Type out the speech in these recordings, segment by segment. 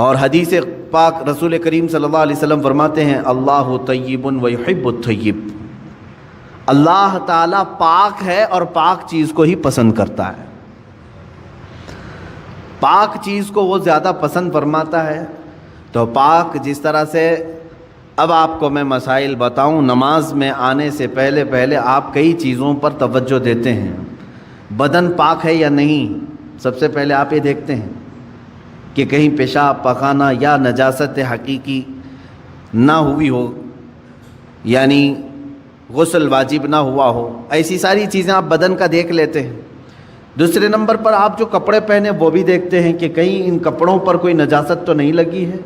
اور حدیث پاک رسول کریم صلی اللہ علیہ وسلم فرماتے ہیں اللہ طیب و یحب الطیب، اللہ تعالیٰ پاک ہے اور پاک چیز کو ہی پسند کرتا ہے، پاک چیز کو وہ زیادہ پسند فرماتا ہے۔ تو پاک جس طرح سے، اب آپ کو میں مسائل بتاؤں، نماز میں آنے سے پہلے آپ کئی چیزوں پر توجہ دیتے ہیں، بدن پاک ہے یا نہیں، سب سے پہلے آپ یہ دیکھتے ہیں کہ کہیں پیشاب پخانہ یا نجاست حقیقی نہ ہوئی ہو، یعنی غسل واجب نہ ہوا ہو، ایسی ساری چیزیں آپ بدن کا دیکھ لیتے ہیں۔ دوسرے نمبر پر آپ جو کپڑے پہنے وہ بھی دیکھتے ہیں کہ کہیں ان کپڑوں پر کوئی نجاست تو نہیں لگی ہے،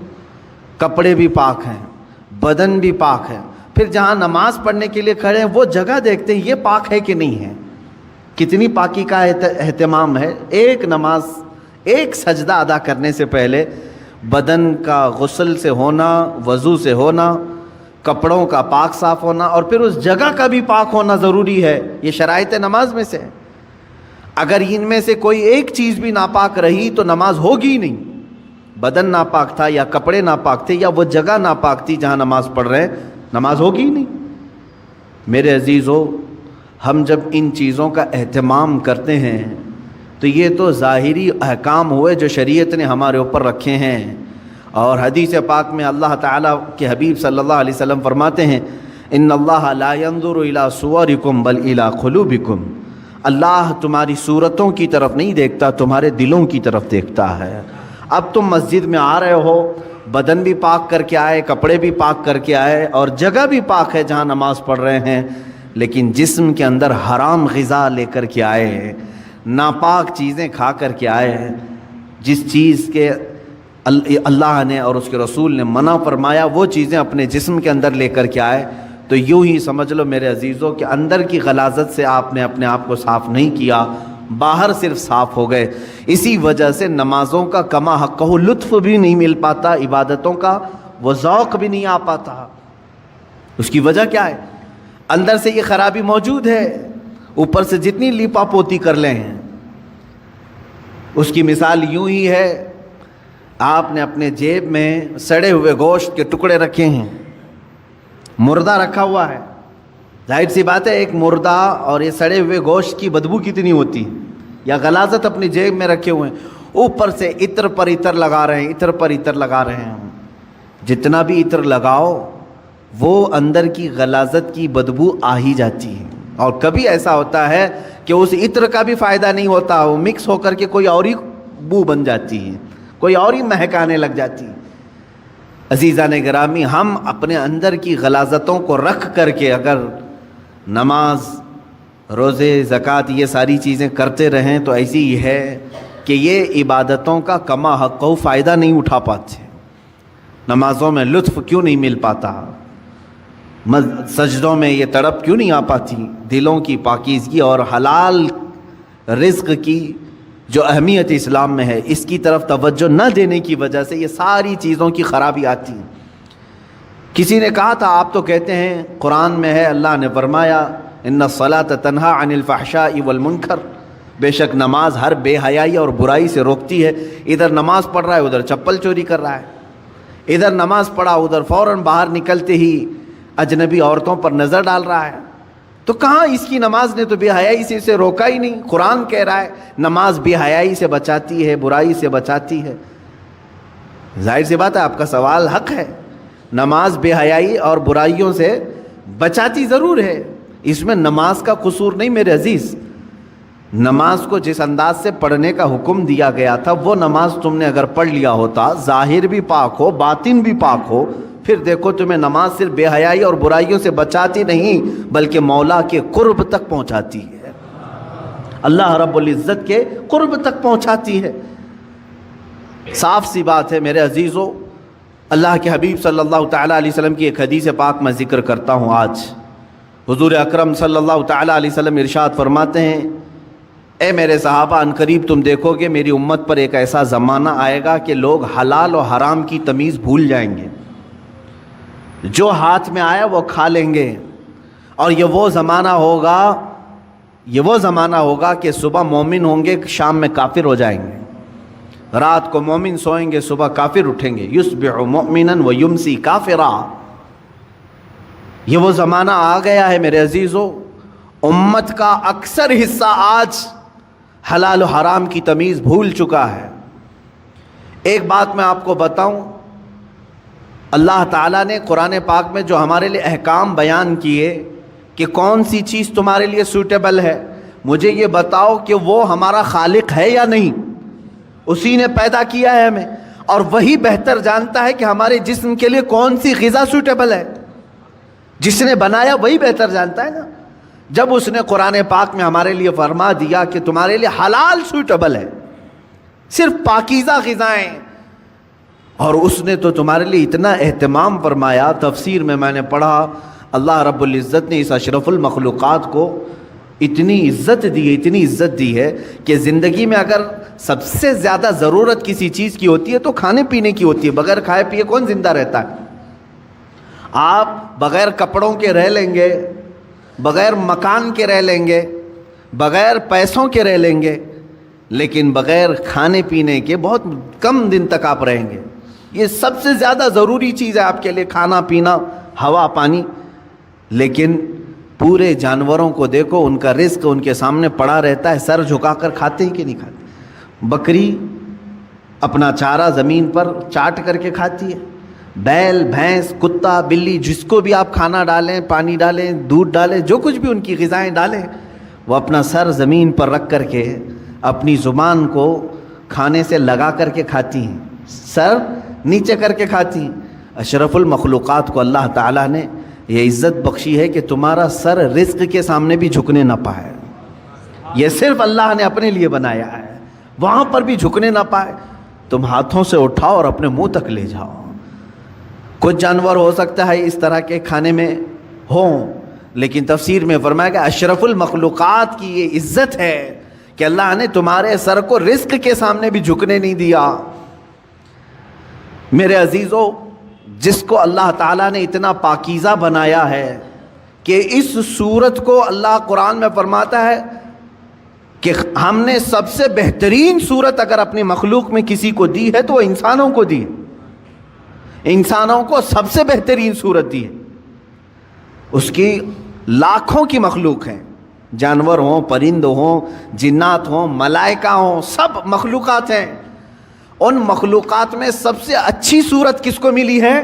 کپڑے بھی پاک ہیں، بدن بھی پاک ہے۔ پھر جہاں نماز پڑھنے کے لیے کھڑے ہیں وہ جگہ دیکھتے ہیں یہ پاک ہے کہ نہیں ہے، کتنی پاکی کا اہتمام ہے۔ ایک نماز، ایک سجدہ ادا کرنے سے پہلے بدن کا غسل سے ہونا، وضو سے ہونا، کپڑوں کا پاک صاف ہونا، اور پھر اس جگہ کا بھی پاک ہونا ضروری ہے۔ یہ شرائط نماز میں سے ہے۔ اگر ان میں سے کوئی ایک چیز بھی ناپاک رہی تو نماز ہوگی ہی نہیں۔ بدن ناپاک تھا یا کپڑے ناپاک تھے یا وہ جگہ ناپاک تھی جہاں نماز پڑھ رہے ہیں، نماز ہوگی ہی نہیں۔ میرے عزیزو، ہم جب ان چیزوں کا اہتمام کرتے ہیں تو یہ تو ظاہری احکام ہوئے جو شریعت نے ہمارے اوپر رکھے ہیں، اور حدیث پاک میں اللہ تعالیٰ کے حبیب صلی اللہ علیہ وسلم فرماتے ہیں ان اللہ لا ينظر الى صورکم بل الى قلوبکم، اللہ تمہاری صورتوں کی طرف نہیں دیکھتا، تمہارے دلوں کی طرف دیکھتا ہے۔ اب تم مسجد میں آ رہے ہو، بدن بھی پاک کر کے آئے، کپڑے بھی پاک کر کے آئے، اور جگہ بھی پاک ہے جہاں نماز پڑھ رہے ہیں، لیکن جسم کے اندر حرام غذا لے کر کے آئے ہیں، ناپاک چیزیں کھا کر کے آئے ہیں، جس چیز کے اللہ نے اور اس کے رسول نے منع فرمایا وہ چیزیں اپنے جسم کے اندر لے کر کے آئے، تو یوں ہی سمجھ لو میرے عزیزوں کہ اندر کی غلاظت سے آپ نے اپنے آپ کو صاف نہیں کیا، باہر صرف صاف ہو گئے۔ اسی وجہ سے نمازوں کا کما حقہ لطف بھی نہیں مل پاتا، عبادتوں کا وہ ذوق بھی نہیں آ پاتا۔ اس کی وجہ کیا ہے؟ اندر سے یہ خرابی موجود ہے، اوپر سے جتنی لیپا پوتی کر لیں۔ اس کی مثال یوں ہی ہے، آپ نے اپنے جیب میں سڑے ہوئے گوشت کے ٹکڑے رکھے ہیں، مردہ رکھا ہوا ہے، ظاہر سی بات ہے ایک مردہ اور یہ سڑے ہوئے گوشت کی بدبو کتنی ہوتی ہے، یا غلاظت اپنی جیب میں رکھے ہوئے ہیں، اوپر سے عطر پر عطر لگا رہے ہیں، عطر پر عطر لگا رہے ہیں۔ جتنا بھی عطر لگاؤ وہ اندر کی غلاظت کی بدبو آ ہی جاتی ہے، اور کبھی ایسا ہوتا ہے کہ اس عطر کا بھی فائدہ نہیں ہوتا، وہ مکس ہو کر کے کوئی اور ہی بو بن جاتی ہے، کوئی اور ہی مہکانے لگ جاتی ہے۔ عزیزان گرامی، ہم اپنے اندر کی غلاظتوں کو رکھ کر کے اگر نماز، روزے، زکوٰۃ یہ ساری چیزیں کرتے رہیں تو ایسی ہی ہے کہ یہ عبادتوں کا کما حق فائدہ نہیں اٹھا پاتے، نمازوں میں لطف کیوں نہیں مل پاتا، سجدوں میں یہ تڑپ کیوں نہیں آ پاتی، دلوں کی پاکیزگی اور حلال رزق کی جو اہمیت اسلام میں ہے اس کی طرف توجہ نہ دینے کی وجہ سے یہ ساری چیزوں کی خرابی آتی ہے۔ کسی نے کہا تھا آپ تو کہتے ہیں قرآن میں ہے، اللہ نے فرمایا ان الصلاۃ تنہی عن الفحشاء والمنکر، بے شک نماز ہر بے حیائی اور برائی سے روکتی ہے۔ ادھر نماز پڑھ رہا ہے ادھر چپل چوری کر رہا ہے، ادھر نماز پڑھا ادھر فوراً باہر نکلتے ہی اجنبی عورتوں پر نظر ڈال رہا ہے، تو کہاں اس کی نماز نے تو بے حیائی سے اسے روکا ہی نہیں۔ قرآن کہہ رہا ہے نماز بے حیائی سے بچاتی ہے، برائی سے بچاتی ہے۔ ظاہر سی بات ہے آپ کا سوال حق ہے، نماز بے حیائی اور برائیوں سے بچاتی ضرور ہے، اس میں نماز کا قصور نہیں میرے عزیز۔ نماز کو جس انداز سے پڑھنے کا حکم دیا گیا تھا وہ نماز تم نے اگر پڑھ لیا ہوتا، ظاہر بھی پاک ہو باطن بھی پاک ہو، پھر دیکھو تمہیں نماز صرف بے حیائی اور برائیوں سے بچاتی نہیں بلکہ مولا کے قرب تک پہنچاتی ہے، اللہ رب العزت کے قرب تک پہنچاتی ہے۔ صاف سی بات ہے میرے عزیزو، اللہ کے حبیب صلی اللہ تعالیٰ علیہ وسلم کی ایک حدیث پاک میں ذکر کرتا ہوں آج۔ حضور اکرم صلی اللہ تعالیٰ علیہ وسلم ارشاد فرماتے ہیں، اے میرے صحابہ، ان قریب تم دیکھو گے میری امت پر ایک ایسا زمانہ آئے گا کہ لوگ حلال و حرام کی تمیز بھول جائیں گے، جو ہاتھ میں آیا وہ کھا لیں گے، اور یہ وہ زمانہ ہوگا کہ صبح مومن ہوں گے شام میں کافر ہو جائیں گے، رات کو مومن سوئیں گے، صبح کافر اٹھیں گے. یصبح مؤمنا ویمسی کافرا. یہ وہ زمانہ آ گیا ہے میرے عزیزو، امت کا اکثر حصہ آج حلال و حرام کی تمیز بھول چکا ہے. ایک بات میں آپ کو بتاؤں، اللہ تعالیٰ نے قرآن پاک میں جو ہمارے لیے احکام بیان کیے کہ کون سی چیز تمہارے لیے سوٹیبل ہے، مجھے یہ بتاؤ کہ وہ ہمارا خالق ہے یا نہیں. اسی نے پیدا کیا ہے ہمیں، اور وہی بہتر جانتا ہے کہ ہمارے جسم کے لیے کون سی غذا سوٹیبل ہے. جس نے بنایا وہی بہتر جانتا ہے نا. جب اس نے قرآن پاک میں ہمارے لیے فرما دیا کہ تمہارے لیے حلال سوٹیبل ہے، صرف پاکیزہ غذائیں، اور اس نے تو تمہارے لیے اتنا اہتمام فرمایا. تفسیر میں نے پڑھا، اللہ رب العزت نے اس اشرف المخلوقات کو اتنی عزت دی ہے کہ زندگی میں اگر سب سے زیادہ ضرورت کسی چیز کی ہوتی ہے تو کھانے پینے کی ہوتی ہے. بغیر کھائے پیے کون زندہ رہتا ہے؟ آپ بغیر کپڑوں کے رہ لیں گے، بغیر مکان کے رہ لیں گے، بغیر پیسوں کے رہ لیں گے، لیکن بغیر کھانے پینے کے بہت کم دن تک آپ رہیں گے. یہ سب سے زیادہ ضروری چیز ہے آپ کے لیے، کھانا پینا، ہوا پانی. لیکن پورے جانوروں کو دیکھو، ان کا رزق ان کے سامنے پڑا رہتا ہے، سر جھکا کر کھاتے ہی کہ نہیں کھاتے. بکری اپنا چارہ زمین پر چاٹ کر کے کھاتی ہے. بیل، بھینس، کتا، بلی، جس کو بھی آپ کھانا ڈالیں، پانی ڈالیں، دودھ ڈالیں، جو کچھ بھی ان کی غذائیں ڈالیں، وہ اپنا سر زمین پر رکھ کر کے اپنی زبان کو کھانے سے لگا کر کے کھاتی ہیں، سر نیچے کر کے کھاتی ہیں. اشرف المخلوقات کو اللہ تعالیٰ نے یہ عزت بخشی ہے کہ تمہارا سر رزق کے سامنے بھی جھکنے نہ پائے. یہ صرف اللہ نے اپنے لیے بنایا ہے، وہاں پر بھی جھکنے نہ پائے. تم ہاتھوں سے اٹھاؤ اور اپنے منہ تک لے جاؤ. کچھ جانور ہو سکتا ہے اس طرح کے کھانے میں ہوں، لیکن تفسیر میں فرمایا کہ اشرف المخلوقات کی یہ عزت ہے کہ اللہ نے تمہارے سر کو رزق کے سامنے بھی جھکنے نہیں دیا. میرے عزیزو، جس کو اللہ تعالیٰ نے اتنا پاکیزہ بنایا ہے کہ اس صورت کو اللہ قرآن میں فرماتا ہے کہ ہم نے سب سے بہترین صورت اگر اپنی مخلوق میں کسی کو دی ہے تو وہ انسانوں کو دی ہے. انسانوں کو سب سے بہترین صورت دی ہے. اس کی لاکھوں کی مخلوق ہیں، جانور ہوں، پرند ہوں، جنات ہوں، ملائکہ ہوں، سب مخلوقات ہیں. ان مخلوقات میں سب سے اچھی صورت کس کو ملی ہے؟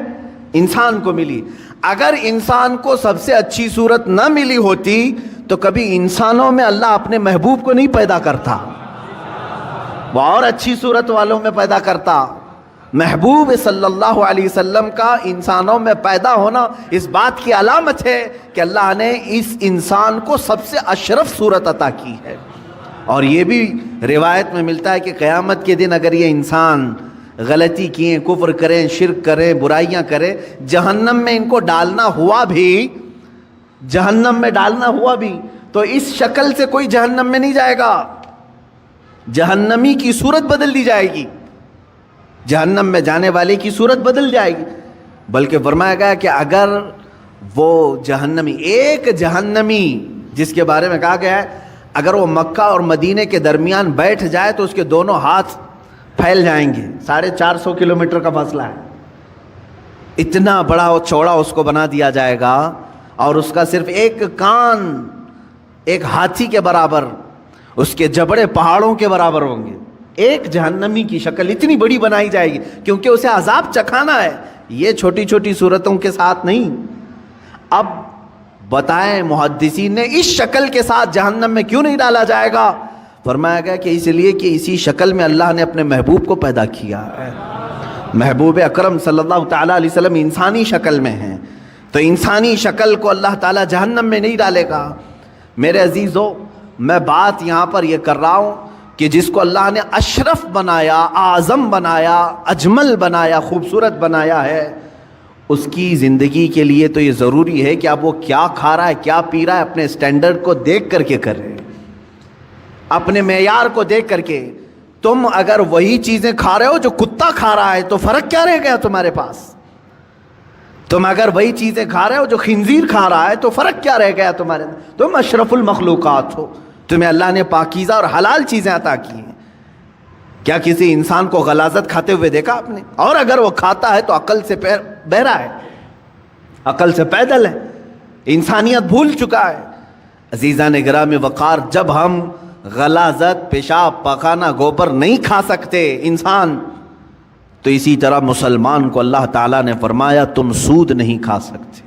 انسان کو ملی. اگر انسان کو سب سے اچھی صورت نہ ملی ہوتی تو کبھی انسانوں میں اللہ اپنے محبوب کو نہیں پیدا کرتا، وہ اور اچھی صورت والوں میں پیدا کرتا. محبوب صلی اللہ علیہ وسلم کا انسانوں میں پیدا ہونا اس بات کی علامت ہے کہ اللہ نے اس انسان کو سب سے اشرف صورت عطا کی ہے. اور یہ بھی روایت میں ملتا ہے کہ قیامت کے دن اگر یہ انسان غلطی کیے، کفر کریں، شرک کریں، برائیاں کریں، جہنم میں ان کو ڈالنا ہوا بھی تو اس شکل سے کوئی جہنم میں نہیں جائے گا. جہنمی کی صورت بدل دی جائے گی، جہنم میں جانے والے کی صورت بدل جائے گی. بلکہ فرمایا گیا کہ اگر وہ جہنمی، ایک جہنمی جس کے بارے میں کہا گیا ہے اگر وہ مکہ اور مدینے کے درمیان بیٹھ جائے تو اس کے دونوں ہاتھ پھیل جائیں گے. 450 کلومیٹر کا فاصلہ ہے. اتنا بڑا اور چوڑا اس کو بنا دیا جائے گا، اور اس کا صرف ایک کان ایک ہاتھی کے برابر، اس کے جبڑے پہاڑوں کے برابر ہوں گے. ایک جہنمی کی شکل اتنی بڑی بنائی جائے گی کیونکہ اسے عذاب چکھانا ہے. یہ چھوٹی چھوٹی صورتوں کے ساتھ نہیں. اب بتائیں محدثین نے اس شکل کے ساتھ جہنم میں کیوں نہیں ڈالا جائے گا؟ فرمایا گیا کہ اس لیے کہ اسی شکل میں اللہ نے اپنے محبوب کو پیدا کیا ہے. محبوب اکرم صلی اللہ تعالیٰ علیہ وسلم انسانی شکل میں ہیں، تو انسانی شکل کو اللہ تعالیٰ جہنم میں نہیں ڈالے گا. میرے عزیزو، میں بات یہاں پر یہ کر رہا ہوں کہ جس کو اللہ نے اشرف بنایا، اعظم بنایا، اجمل بنایا، خوبصورت بنایا ہے، اس کی زندگی کے لیے تو یہ ضروری ہے کہ اب وہ کیا کھا رہا ہے، کیا پی رہا ہے، اپنے سٹینڈرڈ کو دیکھ کر کے کرے، اپنے معیار کو دیکھ کر کے. تم اگر وہی چیزیں کھا رہے ہو جو کتا کھا رہا ہے تو فرق کیا رہ گیا تمہارے پاس؟ تم اگر وہی چیزیں کھا رہے ہو جو خنزیر کھا رہا ہے تو فرق کیا رہ گیا تمہارے؟ تم اشرف المخلوقات ہو، تمہیں اللہ نے پاکیزہ اور حلال چیزیں عطا کی ہیں. کیا کسی انسان کو غلاظت کھاتے ہوئے دیکھا آپ نے؟ اور اگر وہ کھاتا ہے تو عقل سے بہرا ہے، عقل سے پیدل ہے، انسانیت بھول چکا ہے۔ عزیزان گرامی وقار، جب ہم غلاظت، پیشاب، پخانہ، گوبر نہیں کھا سکتے انسان، تو اسی طرح مسلمان کو اللہ تعالیٰ نے فرمایا تم سود نہیں کھا سکتے،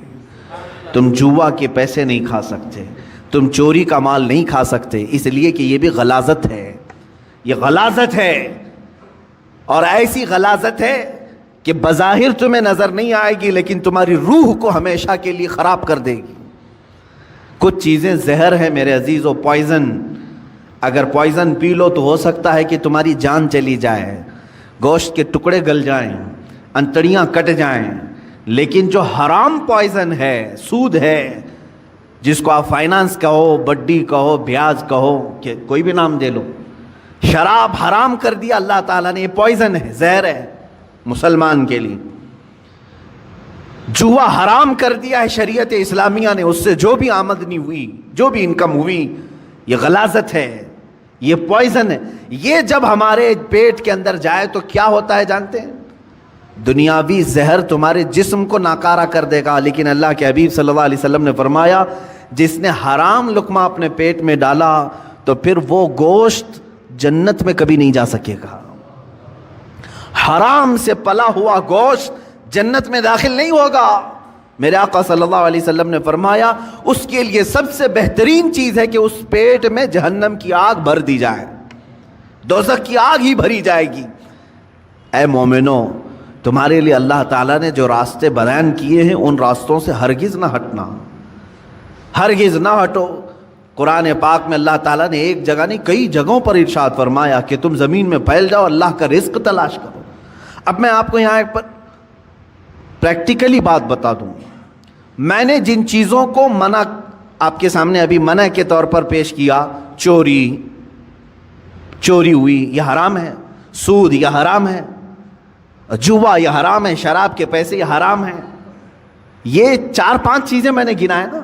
تم جوا کے پیسے نہیں کھا سکتے، تم چوری کا مال نہیں کھا سکتے، اس لیے کہ یہ بھی غلاظت ہے، یہ غلاظت ہے، اور ایسی غلاظت ہے کہ بظاہر تمہیں نظر نہیں آئے گی لیکن تمہاری روح کو ہمیشہ کے لیے خراب کر دے گی۔ کچھ چیزیں زہر ہیں میرے عزیزو، پوائزن، اگر پوائزن پی لو تو ہو سکتا ہے کہ تمہاری جان چلی جائے، گوشت کے ٹکڑے گل جائیں، انتڑیاں کٹ جائیں، لیکن جو حرام پوائزن ہے، سود ہے، جس کو آپ فائنانس کہو، بڈی کہو، بیاج کہو، کہ کوئی بھی نام دے لو، شراب حرام کر دیا اللہ تعالیٰ نے، یہ پوائزن ہے، زہر ہے مسلمان کے لیے۔ جوا حرام کر دیا ہے شریعت اسلامیہ نے، اس سے جو بھی آمدنی ہوئی، جو بھی انکم ہوئی، یہ غلاظت ہے، یہ پوائزن ہے۔ یہ جب ہمارے پیٹ کے اندر جائے تو کیا ہوتا ہے جانتے ہیں؟ دنیاوی زہر تمہارے جسم کو ناکارہ کر دے گا، لیکن اللہ کے حبیب صلی اللہ علیہ وسلم نے فرمایا جس نے حرام لقمہ اپنے پیٹ میں ڈالا تو پھر وہ گوشت جنت میں کبھی نہیں جا سکے گا۔ حرام سے پلا ہوا گوشت جنت میں داخل نہیں ہوگا۔ میرے آقا صلی اللہ علیہ وسلم نے فرمایا اس کے لیے سب سے بہترین چیز ہے کہ اس پیٹ میں جہنم کی آگ بھر دی جائے، دوزخ کی آگ ہی بھری جائے گی۔ اے مومنو، تمہارے لیے اللہ تعالیٰ نے جو راستے بیان کیے ہیں ان راستوں سے ہرگز نہ ہٹنا، ہرگز نہ ہٹو۔ قرآن پاک میں اللہ تعالیٰ نے ایک جگہ نہیں کئی جگہوں پر ارشاد فرمایا کہ تم زمین میں پھیل جاؤ، اللہ کا رزق تلاش کرو۔ اب میں آپ کو یہاں ایک پریکٹیکلی بات بتا دوں، میں نے جن چیزوں کو منع آپ کے سامنے ابھی منع کے طور پر پیش کیا، چوری ہوئی یہ حرام ہے، سود یہ حرام ہے، جوا یہ حرام ہے، شراب کے پیسے یہ حرام ہے، یہ 4-5 چیزیں میں نے گنائے نا۔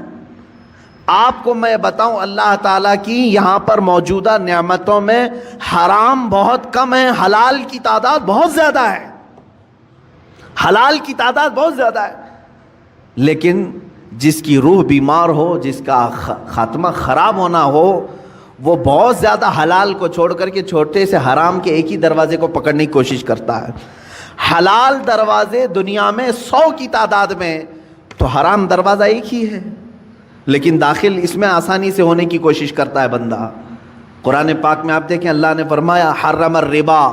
آپ کو میں بتاؤں اللہ تعالیٰ کی یہاں پر موجودہ نعمتوں میں حرام بہت کم ہے، حلال کی تعداد بہت زیادہ ہے، حلال کی تعداد بہت زیادہ ہے۔ لیکن جس کی روح بیمار ہو، جس کا خاتمہ خراب ہونا ہو، وہ بہت زیادہ حلال کو چھوڑ کر کے چھوٹے سے حرام کے ایک ہی دروازے کو پکڑنے کی کوشش کرتا ہے۔ حلال دروازے دنیا میں 100 کی تعداد میں، تو حرام دروازہ ایک ہی ہے، لیکن داخل اس میں آسانی سے ہونے کی کوشش کرتا ہے بندہ۔ قرآن پاک میں آپ دیکھیں اللہ نے فرمایا حرم الربا،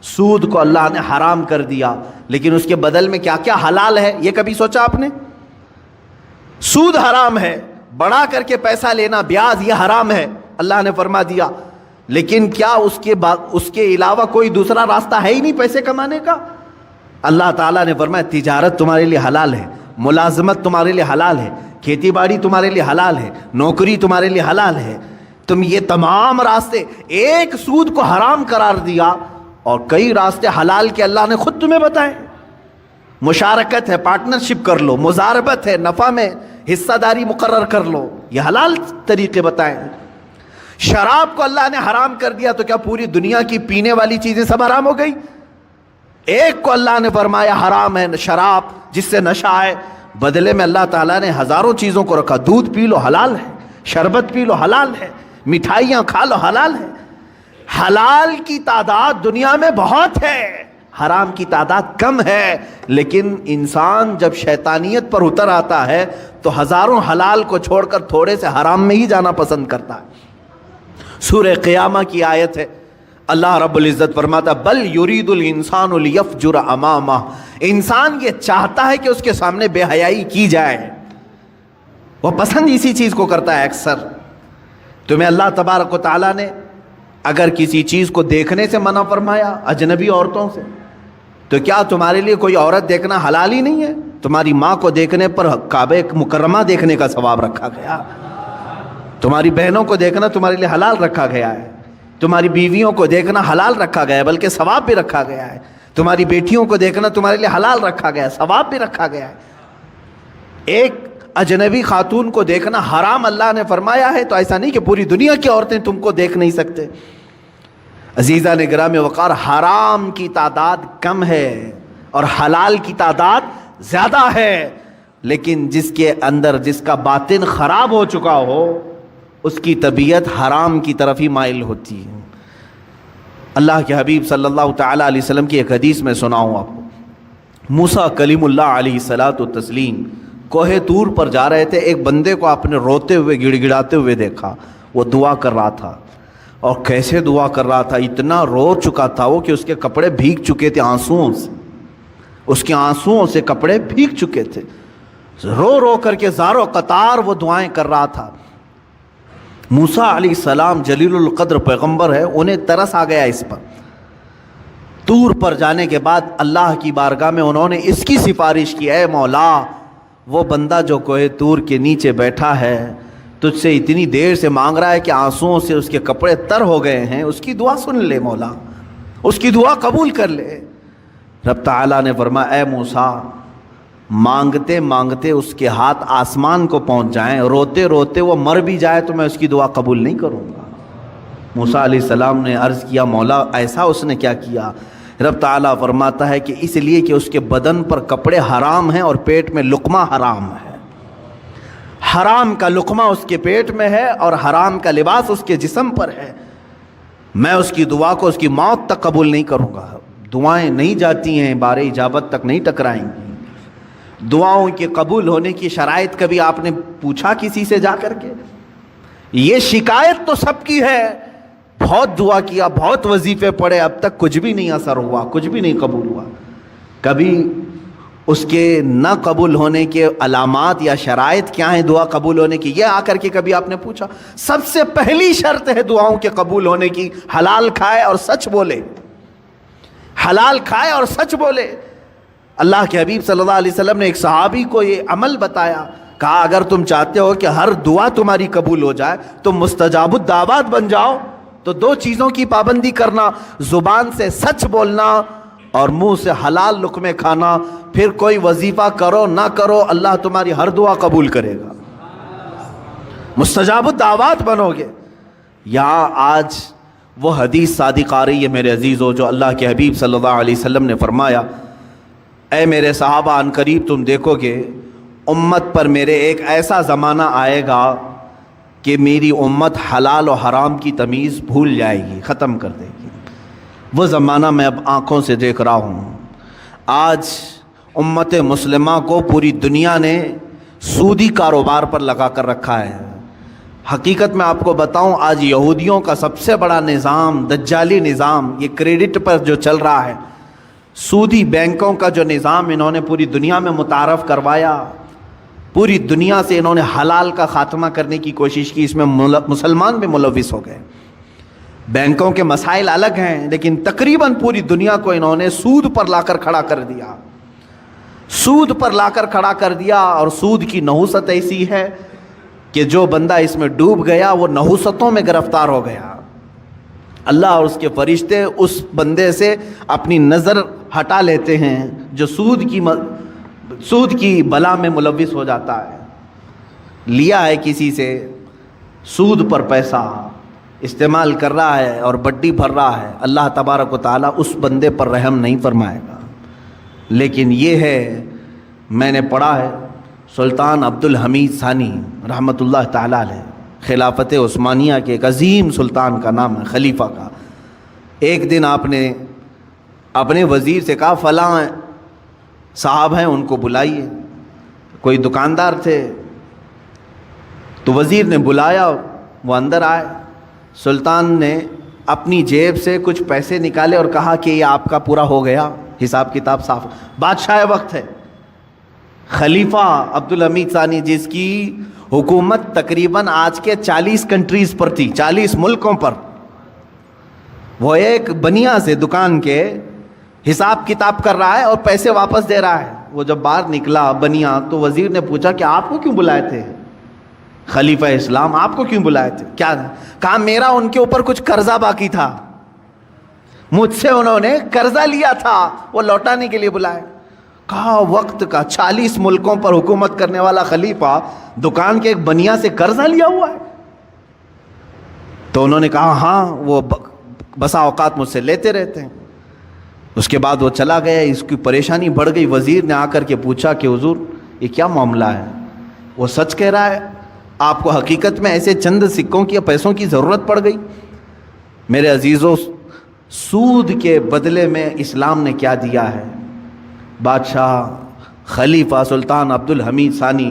سود کو اللہ نے حرام کر دیا، لیکن اس کے بدل میں کیا کیا حلال ہے، یہ کبھی سوچا آپ نے؟ سود حرام ہے، بڑھا کر کے پیسہ لینا، بیاج یہ حرام ہے، اللہ نے فرما دیا، لیکن کیا اس کے علاوہ کوئی دوسرا راستہ ہے ہی نہیں پیسے کمانے کا؟ اللہ تعالیٰ نے فرمایا تجارت تمہارے لیے حلال ہے، ملازمت تمہارے لیے حلال ہے، کھیتی باڑی تمہارے لیے حلال ہے، نوکری تمہارے لیے حلال ہے۔ تم یہ تمام راستے، ایک سود کو حرام قرار دیا اور کئی راستے حلال کے اللہ نے خود تمہیں بتائے۔ مشارکت ہے، پارٹنرشپ کر لو، مزاربت ہے، نفع میں حصہ داری مقرر کر لو، یہ حلال طریقے بتائیں۔ شراب کو اللہ نے حرام کر دیا تو کیا پوری دنیا کی پینے والی چیزیں سب حرام ہو گئی؟ ایک کو اللہ نے فرمایا حرام ہے شراب، جس سے نشہ ہے، بدلے میں اللہ تعالیٰ نے ہزاروں چیزوں کو رکھا، دودھ پی لو حلال ہے، شربت پی لو حلال ہے، مٹھائیاں کھا لو حلال ہے۔ حلال کی تعداد دنیا میں بہت ہے، حرام کی تعداد کم ہے، لیکن انسان جب شیطانیت پر اتر آتا ہے تو ہزاروں حلال کو چھوڑ کر تھوڑے سے حرام میں ہی جانا پسند کرتا ہے۔ سورہ قیامہ کی آیت ہے، اللہ رب العزت فرماتا بل یرید الانسان لیفجر امامہ، انسان یہ چاہتا ہے کہ اس کے سامنے بے حیائی کی جائے، وہ پسند اسی چیز کو کرتا ہے اکثر۔ تمہیں اللہ تبارک و تعالیٰ نے اگر کسی چیز کو دیکھنے سے منع فرمایا اجنبی عورتوں سے، تو کیا تمہارے لیے کوئی عورت دیکھنا حلال ہی نہیں ہے؟ تمہاری ماں کو دیکھنے پر کعبہ مکرمہ دیکھنے کا ثواب رکھا گیا، تمہاری بہنوں کو دیکھنا تمہارے لیے حلال رکھا گیا ہے، تمہاری بیویوں کو دیکھنا حلال رکھا گیا ہے، بلکہ ثواب بھی رکھا گیا ہے، تمہاری بیٹیوں کو دیکھنا تمہارے لیے حلال رکھا گیا ہے، ثواب بھی رکھا گیا ہے۔ ایک اجنبی خاتون کو دیکھنا حرام اللہ نے فرمایا ہے، تو ایسا نہیں کہ پوری دنیا کی عورتیں تم کو دیکھ نہیں سکتے۔ عزیزان گرامی وقار، حرام کی تعداد کم ہے اور حلال کی تعداد زیادہ ہے، لیکن جس کے اندر جس کا باطن خراب ہو چکا ہو اس کی طبیعت حرام کی طرف ہی مائل ہوتی ہے۔ اللہ کے حبیب صلی اللہ تعالیٰ علیہ وسلم کی ایک حدیث میں سناؤں آپ کو۔ موسیٰ کلیم اللہ علیہ الصلاۃ والتسلیم کوہ طور پر جا رہے تھے، ایک بندے کو آپ نے روتے ہوئے گڑ گڑاتے ہوئے دیکھا، وہ دعا کر رہا تھا، اور کیسے دعا کر رہا تھا، اتنا رو چکا تھا وہ کہ اس کے کپڑے بھیگ چکے تھے آنسوؤں سے، اس کے آنسوؤں سے کپڑے بھیگ چکے تھے، رو رو کر کے زارو قطار وہ دعائیں کر رہا تھا۔ موسیٰ علیہ السلام جلیل القدر پیغمبر ہے، انہیں ترس آ گیا اس پر۔ طور پر جانے کے بعد اللہ کی بارگاہ میں انہوں نے اس کی سفارش کی، اے مولا، وہ بندہ جو کوہ طور کے نیچے بیٹھا ہے تجھ سے اتنی دیر سے مانگ رہا ہے کہ آنسوؤں سے اس کے کپڑے تر ہو گئے ہیں، اس کی دعا سن لے مولا، اس کی دعا قبول کر لے۔ رب تعالیٰ نے فرمایا، اے موسیٰ، مانگتے مانگتے اس کے ہاتھ آسمان کو پہنچ جائیں، روتے روتے وہ مر بھی جائے تو میں اس کی دعا قبول نہیں کروں گا۔ موسیٰ علیہ السلام نے عرض کیا، مولا ایسا اس نے کیا کیا؟ رب تعالیٰ فرماتا ہے کہ اس لیے کہ اس کے بدن پر کپڑے حرام ہیں اور پیٹ میں لقمہ حرام ہے، حرام کا لقمہ اس کے پیٹ میں ہے اور حرام کا لباس اس کے جسم پر ہے، میں اس کی دعا کو اس کی موت تک قبول نہیں کروں گا۔ دعائیں نہیں جاتی ہیں، بار اجابت تک نہیں ٹکرائیں گی۔ دعاؤں کے قبول ہونے کی شرائط کبھی آپ نے پوچھا کسی سے جا کر کے؟ یہ شکایت تو سب کی ہے، بہت دعا کیا، بہت وظیفے پڑھے، اب تک کچھ بھی نہیں اثر ہوا، کچھ بھی نہیں قبول ہوا۔ کبھی اس کے نہ قبول ہونے کے علامات یا شرائط کیا ہیں دعا قبول ہونے کی، یہ آ کر کے کبھی آپ نے پوچھا؟ سب سے پہلی شرط ہے دعاؤں کے قبول ہونے کی، حلال کھائے اور سچ بولے، حلال کھائے اور سچ بولے۔ اللہ کے حبیب صلی اللہ علیہ وسلم نے ایک صحابی کو یہ عمل بتایا، کہا اگر تم چاہتے ہو کہ ہر دعا تمہاری قبول ہو جائے تو مستجاب الدعوات بن جاؤ، تو دو چیزوں کی پابندی کرنا، زبان سے سچ بولنا اور منہ سے حلال لقمے کھانا، پھر کوئی وظیفہ کرو نہ کرو اللہ تمہاری ہر دعا قبول کرے گا، مستجاب الدعوات بنو گے۔ یہاں آج وہ حدیث صادق آ رہی ہے میرے عزیزو، جو اللہ کے حبیب صلی اللہ علیہ وسلم نے فرمایا، اے میرے صحابہ، ان قریب تم دیکھو گے امت پر میرے ایک ایسا زمانہ آئے گا کہ میری امت حلال و حرام کی تمیز بھول جائے گی، ختم کر دے گی۔ وہ زمانہ میں اب آنکھوں سے دیکھ رہا ہوں۔ آج امت مسلمہ کو پوری دنیا نے سودی کاروبار پر لگا کر رکھا ہے۔ حقیقت میں آپ کو بتاؤں، آج یہودیوں کا سب سے بڑا نظام، دجالی نظام، یہ کریڈٹ پر جو چل رہا ہے، سودی بینکوں کا جو نظام انہوں نے پوری دنیا میں متعارف کروایا، پوری دنیا سے انہوں نے حلال کا خاتمہ کرنے کی کوشش کی، اس میں مسلمان بھی ملوث ہو گئے۔ بینکوں کے مسائل الگ ہیں، لیکن تقریباً پوری دنیا کو انہوں نے سود پر لا کر کھڑا کر دیا، سود پر لا کر کھڑا کر دیا۔ اور سود کی نحوست ایسی ہے کہ جو بندہ اس میں ڈوب گیا وہ نحوستوں میں گرفتار ہو گیا۔ اللہ اور اس کے فرشتے اس بندے سے اپنی نظر ہٹا لیتے ہیں جو سود کی بلا میں ملوث ہو جاتا ہے۔ لیا ہے کسی سے، سود پر پیسہ استعمال کر رہا ہے اور بڈی بھر رہا ہے، اللہ تبارک و تعالیٰ اس بندے پر رحم نہیں فرمائے گا۔ لیکن یہ ہے، میں نے پڑھا ہے، سلطان عبد الحمید ثانی رحمۃ اللہ تعالیٰ علیہ، خلافت عثمانیہ کے ایک عظیم سلطان کا نام ہے، خلیفہ کا۔ ایک دن آپ نے اپنے وزیر سے کہا فلاں صاحب ہیں ان کو بلائیے، کوئی دکاندار تھے، تو وزیر نے بلایا، وہ اندر آئے، سلطان نے اپنی جیب سے کچھ پیسے نکالے اور کہا کہ یہ آپ کا پورا ہو گیا، حساب کتاب صاف۔ بادشاہ وقت ہے، خلیفہ عبد الحمید ثانی، جس کی حکومت تقریباً آج کے 40 کنٹریز پر تھی، 40 ملکوں پر، وہ ایک بنیا سے دکان کے حساب کتاب کر رہا ہے اور پیسے واپس دے رہا ہے۔ وہ جب باہر نکلا بنیا تو وزیر نے پوچھا کہ آپ کو کیوں بلائے تھے خلیفہ اسلام، آپ کو کیوں بلائے تھے؟ کیا کہا؟ میرا ان کے اوپر کچھ قرضہ باقی تھا، مجھ سے انہوں نے قرضہ لیا تھا، وہ لوٹانے کے لیے بلائے۔ کہا وقت کا 40 ملکوں پر حکومت کرنے والا خلیفہ دکان کے ایک بنیا سے قرضہ لیا ہوا ہے؟ تو انہوں نے کہا ہاں، وہ بسا اوقات مجھ سے لیتے رہتے ہیں. اس کے بعد وہ چلا گیا. اس کی پریشانی بڑھ گئی. وزیر نے آ کر کے پوچھا کہ حضور یہ کیا معاملہ ہے؟ وہ سچ کہہ رہا ہے؟ آپ کو حقیقت میں ایسے چند سکوں کی یا پیسوں کی ضرورت پڑ گئی؟ میرے عزیزوں، سود کے بدلے میں اسلام نے کیا دیا ہے؟ بادشاہ خلیفہ سلطان عبد الحمید ثانی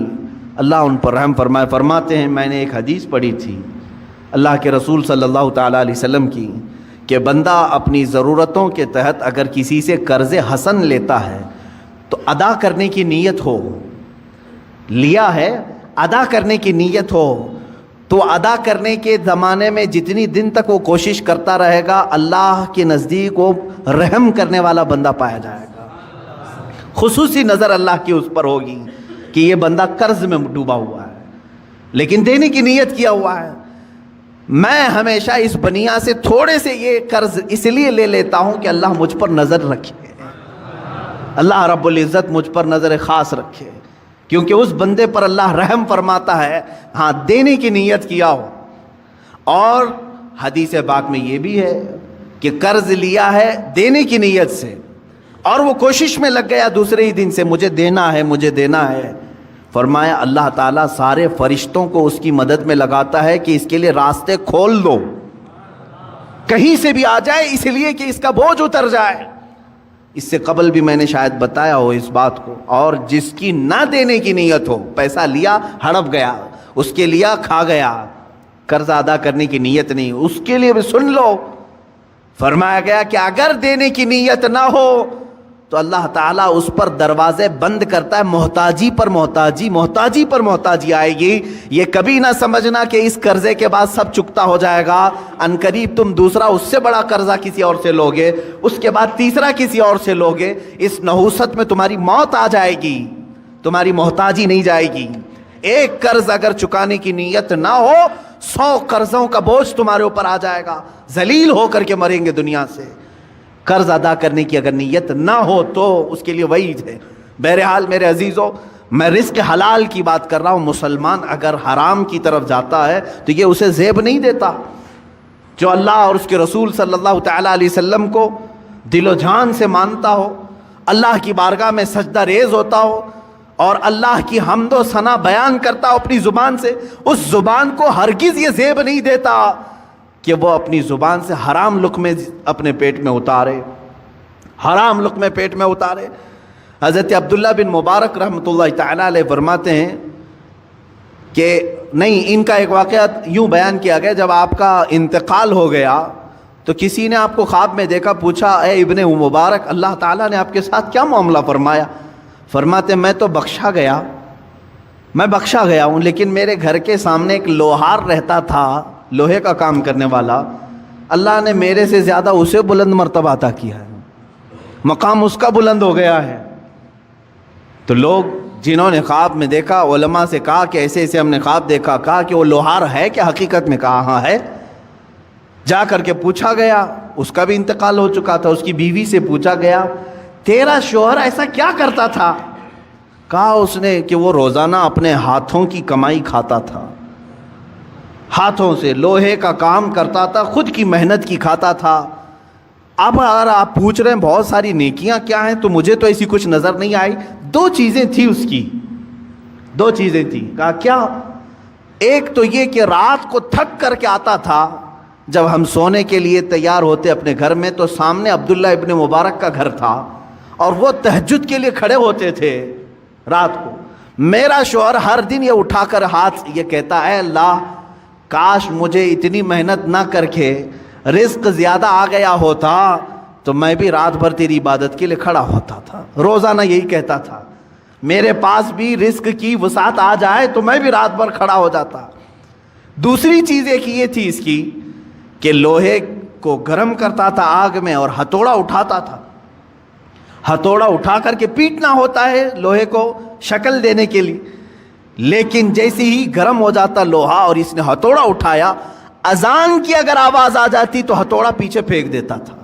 اللہ ان پر رحم فرمائے فرماتے ہیں، میں نے ایک حدیث پڑھی تھی اللہ کے رسول صلی اللہ تعالیٰ علیہ وسلم کی، کہ بندہ اپنی ضرورتوں کے تحت اگر کسی سے قرض حسن لیتا ہے تو ادا کرنے کی نیت ہو، لیا ہے ادا کرنے کی نیت ہو، تو ادا کرنے کے زمانے میں جتنی دن تک وہ کوشش کرتا رہے گا اللہ کے نزدیک وہ رحم کرنے والا بندہ پایا جائے گا. خصوصی نظر اللہ کی اس پر ہوگی کہ یہ بندہ قرض میں ڈوبا ہوا ہے لیکن دینے کی نیت کیا ہوا ہے. میں ہمیشہ اس بنیا سے تھوڑے سے یہ قرض اس لیے لے لیتا ہوں کہ اللہ مجھ پر نظر رکھے، اللہ رب العزت مجھ پر نظر خاص رکھے، کیونکہ اس بندے پر اللہ رحم فرماتا ہے ہاں دینے کی نیت کیا ہو. اور حدیث پاک میں یہ بھی ہے کہ قرض لیا ہے دینے کی نیت سے اور وہ کوشش میں لگ گیا دوسرے ہی دن سے مجھے دینا ہے مجھے دینا ہے، فرمایا اللہ تعالیٰ سارے فرشتوں کو اس کی مدد میں لگاتا ہے کہ اس کے لیے راستے کھول دو، کہیں سے بھی آ جائے اس لیے کہ اس کا بوجھ اتر جائے. اس سے قبل بھی میں نے شاید بتایا ہو اس بات کو. اور جس کی نہ دینے کی نیت ہو، پیسہ لیا ہڑپ گیا، اس کے لیا کھا گیا، قرض ادا کرنے کی نیت نہیں، اس کے لیے بھی سن لو. فرمایا گیا کہ اگر دینے کی نیت نہ ہو تو اللہ تعالیٰ اس پر دروازے بند کرتا ہے، محتاجی پر محتاجی، محتاجی پر محتاجی آئے گی. یہ کبھی نہ سمجھنا کہ اس قرضے کے بعد سب چکتا ہو جائے گا، ان قریب تم دوسرا اس سے بڑا قرضہ کسی اور سے لوگے، اس کے بعد تیسرا کسی اور سے لوگے. اس نحوست میں تمہاری موت آ جائے گی، تمہاری محتاجی نہیں جائے گی. ایک قرض اگر چکانے کی نیت نہ ہو 100 قرضوں کا بوجھ تمہارے اوپر آ جائے گا، ذلیل ہو کر کے مریں گے دنیا سے. قرض ادا کرنے کی اگر نیت نہ ہو تو اس کے لیے وعید ہے. بہرحال میرے عزیزوں، میں رزق حلال کی بات کر رہا ہوں. مسلمان اگر حرام کی طرف جاتا ہے تو یہ اسے زیب نہیں دیتا. جو اللہ اور اس کے رسول صلی اللہ تعالیٰ علیہ وسلم کو دل و جان سے مانتا ہو، اللہ کی بارگاہ میں سجدہ ریز ہوتا ہو اور اللہ کی حمد و ثنا بیان کرتا ہو اپنی زبان سے، اس زبان کو ہرگز یہ زیب نہیں دیتا کہ وہ اپنی زبان سے حرام لقمے اپنے پیٹ میں اتارے، حرام لقمے پیٹ میں اتارے. حضرت عبداللہ بن مبارک رحمۃ اللہ تعالیٰ علیہ فرماتے ہیں کہ نہیں، ان کا ایک واقعہ یوں بیان کیا گیا، جب آپ کا انتقال ہو گیا تو کسی نے آپ کو خواب میں دیکھا، پوچھا اے ابن مبارک اللہ تعالیٰ نے آپ کے ساتھ کیا معاملہ فرمایا؟ فرماتے میں تو بخشا گیا ہوں، لیکن میرے گھر کے سامنے ایک لوہار رہتا تھا، لوہے کا کام کرنے والا، اللہ نے میرے سے زیادہ اسے بلند مرتبہ عطا کیا ہے، مقام اس کا بلند ہو گیا ہے. تو لوگ جنہوں نے خواب میں دیکھا علماء سے کہا کہ ایسے ایسے ہم نے خواب دیکھا، کہا کہ وہ لوہار ہے کہ حقیقت میں؟ کہا ہاں ہے. جا کر کے پوچھا گیا، اس کا بھی انتقال ہو چکا تھا، اس کی بیوی سے پوچھا گیا تیرا شوہر ایسا کیا کرتا تھا؟ کہا اس نے کہ وہ روزانہ اپنے ہاتھوں کی کمائی کھاتا تھا، ہاتھوں سے لوہے کا کام کرتا تھا، خود کی محنت کی کھاتا تھا. اب اگر آپ پوچھ رہے ہیں بہت ساری نیکیاں کیا ہیں، تو مجھے تو ایسی کچھ نظر نہیں آئی. 2 چیزیں تھی اس کی، 2 چیزیں تھیں. کہا کیا؟ ایک تو یہ کہ رات کو تھک کر کے آتا تھا، جب ہم سونے کے لیے تیار ہوتے اپنے گھر میں تو سامنے عبداللہ ابن مبارک کا گھر تھا اور وہ تہجد کے لیے کھڑے ہوتے تھے رات کو. میرا شوہر ہر دن یہ اٹھا کر ہاتھ یہ کہتا اے اللہ کاش مجھے اتنی محنت نہ کر کے رزق زیادہ آ گیا ہوتا تو میں بھی رات بھر تیری عبادت کے لیے کھڑا ہوتا تھا. روزانہ یہی کہتا تھا میرے پاس بھی رزق کی وسعت آ جائے تو میں بھی رات بھر کھڑا ہو جاتا. دوسری چیز ایک یہ تھی اس کی کہ لوہے کو گرم کرتا تھا آگ میں اور ہتھوڑا اٹھاتا تھا، ہتھوڑا اٹھا کر کے پیٹنا ہوتا ہے لوہے کو شکل دینے کے لیے، لیکن جیسے ہی گرم ہو جاتا لوہا اور اس نے ہتھوڑا اٹھایا، اذان کی اگر آواز آ جاتی تو ہتھوڑا پیچھے پھینک دیتا تھا.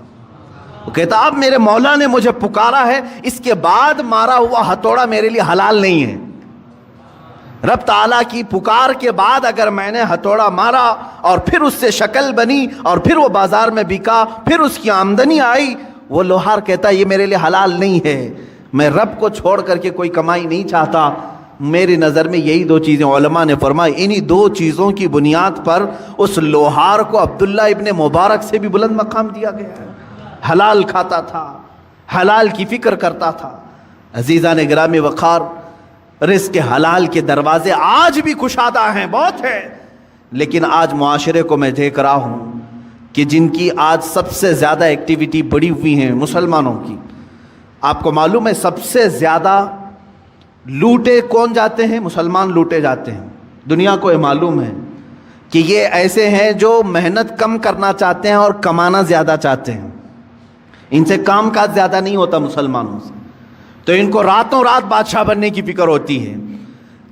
وہ کہتا اب میرے مولا نے مجھے پکارا ہے، اس کے بعد مارا ہوا ہتھوڑا میرے لیے حلال نہیں ہے. رب تعالیٰ کی پکار کے بعد اگر میں نے ہتھوڑا مارا اور پھر اس سے شکل بنی اور پھر وہ بازار میں بکا، پھر اس کی آمدنی آئی، وہ لوہار کہتا ہے یہ میرے لیے حلال نہیں ہے، میں رب کو چھوڑ کر کے کوئی کمائی نہیں چاہتا۔ میری نظر میں یہی دو چیزیں علماء نے فرمائی، انہی دو چیزوں کی بنیاد پر اس لوہار کو عبداللہ ابن مبارک سے بھی بلند مقام دیا گیا ہے۔ حلال کھاتا تھا، حلال کی فکر کرتا تھا۔ عزیزان گرامی وقار، رزق حلال کے دروازے آج بھی کشادہ ہیں، بہت ہیں، لیکن آج معاشرے کو میں دیکھ رہا ہوں کہ جن کی آج سب سے زیادہ ایکٹیویٹی بڑھی ہوئی ہیں مسلمانوں کی۔ آپ کو معلوم ہے سب سے زیادہ لوٹے کون جاتے ہیں؟ مسلمان لوٹے جاتے ہیں۔ دنیا کو یہ معلوم ہے کہ یہ ایسے ہیں جو محنت کم کرنا چاہتے ہیں اور کمانا زیادہ چاہتے ہیں، ان سے کام کاج زیادہ نہیں ہوتا مسلمانوں سے، تو ان کو راتوں رات بادشاہ بننے کی فکر ہوتی ہے۔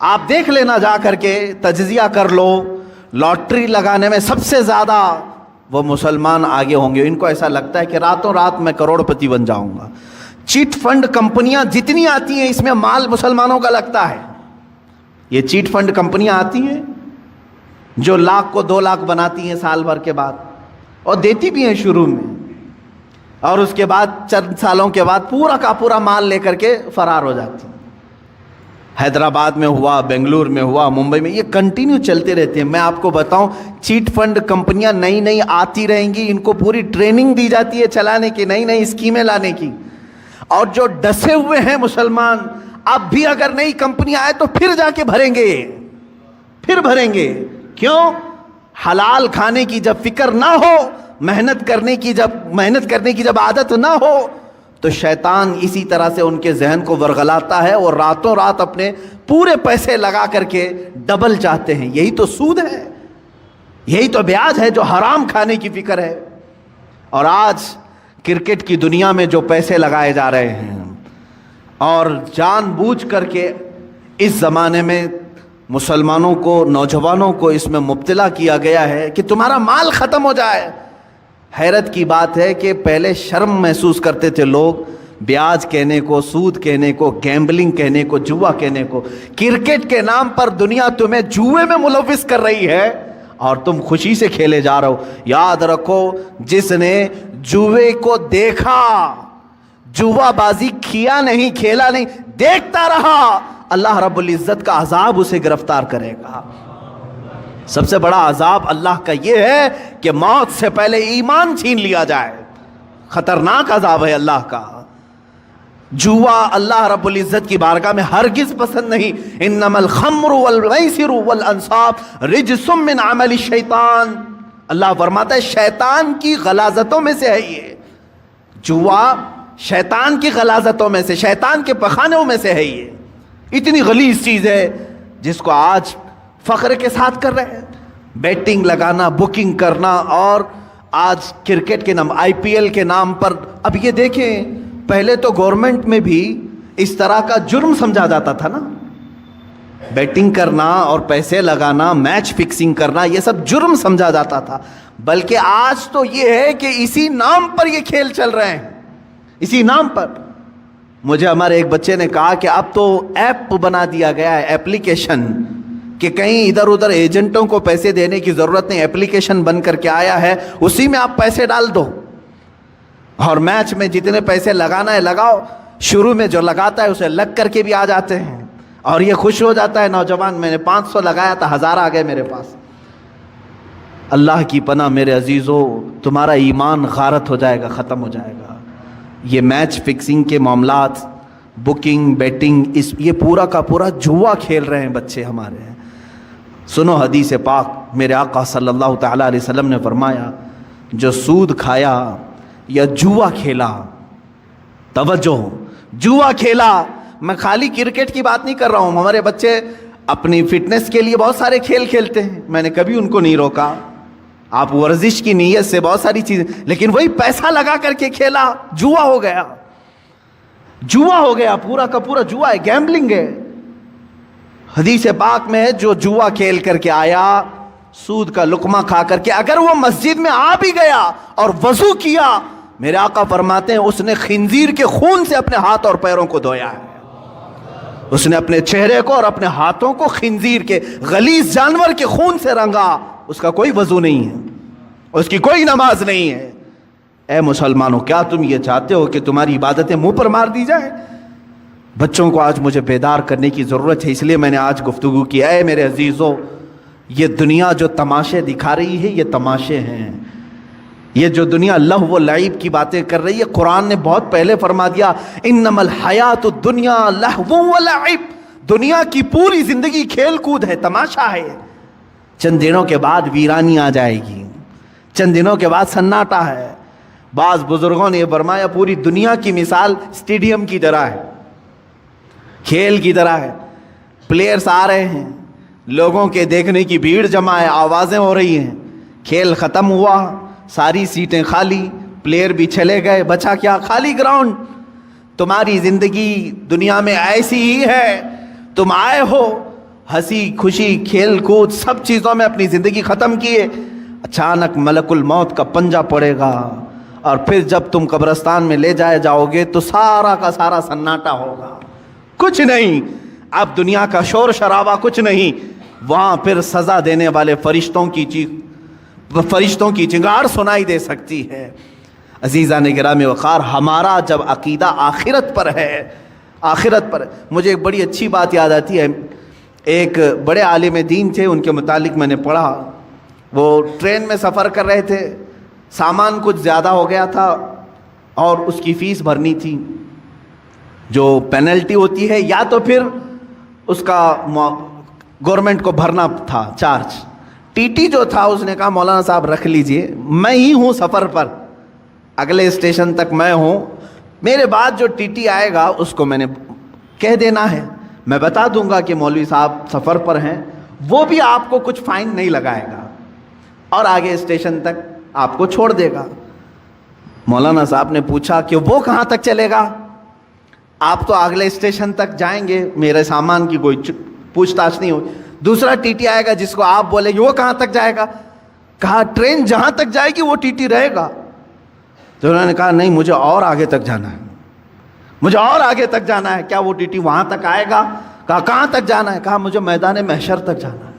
آپ دیکھ لینا جا کر کے، تجزیہ کر لو، لاٹری لگانے میں سب سے زیادہ وہ مسلمان آگے ہوں گے۔ ان کو ایسا لگتا ہے کہ راتوں رات میں کروڑ پتی بن جاؤں گا۔ چیٹ فنڈ کمپنیاں جتنی آتی ہیں اس میں مال مسلمانوں کا لگتا ہے۔ یہ چیٹ فنڈ کمپنیاں آتی ہیں جو لاکھ کو 2 لاکھ بناتی ہیں سال بھر کے بعد، اور دیتی بھی ہیں شروع میں، اور اس کے بعد چند سالوں کے بعد پورا کا پورا مال لے کر کے فرار ہو جاتی ہیں۔ حیدرآباد میں ہوا، بنگلور میں ہوا، ممبئی میں، یہ کنٹینیو چلتے رہتے ہیں۔ میں آپ کو بتاؤں، چیٹ فنڈ کمپنیاں نئی نئی آتی رہیں گی، ان کو پوری ٹریننگ دی جاتی ہے چلانے کی، نئی نئی اسکیمیں لانے کی، اور جو ڈسے ہوئے ہیں مسلمان، اب بھی اگر نئی کمپنی آئے تو پھر جا کے بھریں گے، پھر بھریں گے۔ کیوں؟ حلال کھانے کی جب فکر نہ ہو، محنت کرنے کی جب عادت نہ ہو، تو شیطان اسی طرح سے ان کے ذہن کو ورغلاتا ہے، اور راتوں رات اپنے پورے پیسے لگا کر کے ڈبل چاہتے ہیں۔ یہی تو سود ہے، یہی تو بیاج ہے جو حرام کھانے کی فکر ہے۔ اور آج کرکٹ کی دنیا میں جو پیسے لگائے جا رہے ہیں، اور جان بوجھ کر کے اس زمانے میں مسلمانوں کو، نوجوانوں کو اس میں مبتلا کیا گیا ہے کہ تمہارا مال ختم ہو جائے۔ حیرت کی بات ہے کہ پہلے شرم محسوس کرتے تھے لوگ بیاج کہنے کو، سود کہنے کو، گیمبلنگ کہنے کو، جوا کہنے کو۔ کرکٹ کے نام پر دنیا تمہیں جوئے میں ملوث کر رہی ہے اور تم خوشی سے کھیلے جا رہے ہو۔ یاد رکھو، جس نے جوئے کو دیکھا، جوا بازی کیا نہیں، کھیلا نہیں، دیکھتا رہا، اللہ رب العزت کا عذاب اسے گرفتار کرے گا۔ سب سے بڑا عذاب اللہ کا یہ ہے کہ موت سے پہلے ایمان چھین لیا جائے۔ خطرناک عذاب ہے اللہ کا۔ جوا اللہ رب العزت کی بارگاہ میں ہرگز پسند نہیں۔ انما الخمر والمیسر والانصاب رجس من عمل الشیطان، اللہ فرماتا ہے شیطان کی غلاظتوں میں سے ہے یہ جوا، شیطان کی غلاظتوں میں سے، شیطان کے پخانوں میں سے ہے یہ۔ اتنی غلیظ چیز ہے جس کو آج فخر کے ساتھ کر رہے ہیں، بیٹنگ لگانا، بکنگ کرنا، اور آج کرکٹ کے نام، آئی پی ایل کے نام پر۔ اب یہ دیکھیں، پہلے تو گورنمنٹ میں بھی اس طرح کا جرم سمجھا جاتا تھا نا، بیٹنگ کرنا اور پیسے لگانا، میچ فکسنگ کرنا، یہ سب جرم سمجھا جاتا تھا، بلکہ آج تو یہ ہے کہ اسی نام پر یہ کھیل چل رہے ہیں، اسی نام پر۔ مجھے ہمارے ایک بچے نے کہا کہ اب تو ایپ بنا دیا گیا ہے، ایپلیکیشن، کہ کہیں ادھر ادھر ایجنٹوں کو پیسے دینے کی ضرورت نہیں، ایپلیکیشن بن کر کے آیا ہے، اسی میں آپ پیسے ڈال دو، اور میچ میں جتنے پیسے لگانا ہے لگاؤ۔ شروع میں جو لگاتا ہے اسے لگ کر کے بھی آ جاتے ہیں، اور یہ خوش ہو جاتا ہے نوجوان، میں نے 500 لگایا تھا، 1000 آ گئے میرے پاس۔ اللہ کی پناہ میرے عزیزو، تمہارا ایمان غارت ہو جائے گا، ختم ہو جائے گا۔ یہ میچ فکسنگ کے معاملات، بکنگ، بیٹنگ، یہ پورا کا پورا جوا کھیل رہے ہیں بچے ہمارے ہیں۔ سنو حدیث پاک، میرے آقا صلی اللہ تعالیٰ علیہ وسلم نے فرمایا، جو سود کھایا یا جوا کھیلا، توجہ، جوا کھیلا، میں خالی کرکٹ کی بات نہیں کر رہا ہوں، ہمارے بچے اپنی فٹنس کے لیے بہت سارے کھیل کھیلتے ہیں، میں نے کبھی ان کو نہیں روکا، آپ ورزش کی نیت سے بہت ساری چیزیں، لیکن وہی پیسہ لگا کر کے کھیلا، جوا ہو گیا، جوا ہو گیا، پورا کا پورا جوا ہے، گیمبلنگ ہے۔ حدیث پاک میں ہے، جو جوا کھیل کر کے آیا، سود کا لقمہ کھا کر کے، اگر وہ مسجد میں آ بھی گیا اور وضو کیا، میرے آقا فرماتے ہیں اس نے خنزیر کے خون سے اپنے ہاتھ اور پیروں کو دھویا ہے۔ اس نے اپنے چہرے کو اور اپنے ہاتھوں کو خنزیر کے غلیظ جانور کے خون سے رنگا. اس کا کوئی وضو نہیں ہے, اس کی کوئی نماز نہیں ہے. اے مسلمانوں, کیا تم یہ چاہتے ہو کہ تمہاری عبادتیں منہ پر مار دی جائیں؟ بچوں کو آج مجھے بیدار کرنے کی ضرورت ہے, اس لیے میں نے آج گفتگو کی. اے میرے عزیزو, یہ دنیا جو تماشے دکھا رہی ہے یہ تماشے ہیں. یہ جو دنیا لہو و لعب کی باتیں کر رہی ہے, قرآن نے بہت پہلے فرما دیا انما الحیات الدنیا لہو و لعب. دنیا کی پوری زندگی کھیل کود ہے, تماشا ہے. چند دنوں کے بعد ویرانی آ جائے گی, چند دنوں کے بعد سناٹا ہے. بعض بزرگوں نے یہ فرمایا پوری دنیا کی مثال اسٹیڈیم کی طرح ہے, کھیل کی طرح ہے. پلیئرز آ رہے ہیں, لوگوں کے دیکھنے کی بھیڑ جمع ہے, آوازیں ہو رہی ہیں. کھیل ختم ہوا, ساری سیٹیں خالی, پلیئر بھی چلے گئے, بچا کیا؟ خالی گراؤنڈ. تمہاری زندگی دنیا میں ایسی ہی ہے, تم آئے ہو ہنسی خوشی کھیل کود سب چیزوں میں اپنی زندگی ختم کیے. اچانک ملک الموت کا پنجہ پڑے گا, اور پھر جب تم قبرستان میں لے جائے جاؤ گے تو سارا کا سارا سناٹا ہوگا, کچھ نہیں. اب دنیا کا شور شرابہ کچھ نہیں. وہاں پھر سزا دینے والے فرشتوں کی چنگاڑ سنائی دے سکتی ہے. عزیزان گرامی وقار, ہمارا جب عقیدہ آخرت پر ہے, آخرت پر, مجھے ایک بڑی اچھی بات یاد آتی ہے. ایک بڑے عالم دین تھے, ان کے متعلق میں نے پڑھا. وہ ٹرین میں سفر کر رہے تھے, سامان کچھ زیادہ ہو گیا تھا اور اس کی فیس بھرنی تھی. جو پینلٹی ہوتی ہے یا تو پھر اس کا گورنمنٹ کو بھرنا تھا چارج. ٹی ٹی جو تھا اس نے کہا مولانا صاحب رکھ لیجئے, میں ہی ہوں سفر پر, اگلے اسٹیشن تک میں ہوں, میرے بعد جو ٹی ٹی آئے گا اس کو میں نے کہہ دینا ہے, میں بتا دوں گا کہ مولوی صاحب سفر پر ہیں, وہ بھی آپ کو کچھ فائن نہیں لگائے گا اور آگے اسٹیشن تک آپ کو چھوڑ دے گا. مولانا صاحب نے پوچھا کہ وہ کہاں تک چلے گا؟ آپ تو اگلے اسٹیشن تک جائیں گے, میرے سامان کی کوئی پوچھ تاچھ نہیں ہوگی. دوسرا ٹی ٹی آئے گا جس کو آپ بولیں گے وہ کہاں تک جائے گا؟ کہا ٹرین جہاں تک جائے گی وہ ٹی ٹی رہے گا. تو انہوں نے کہا نہیں, مجھے اور آگے تک جانا ہے, مجھے اور آگے تک جانا ہے. کیا وہ ٹی ٹی وہاں تک آئے گا؟ کہا کہاں تک جانا ہے؟ کہا مجھے میدان محشر تک جانا ہے,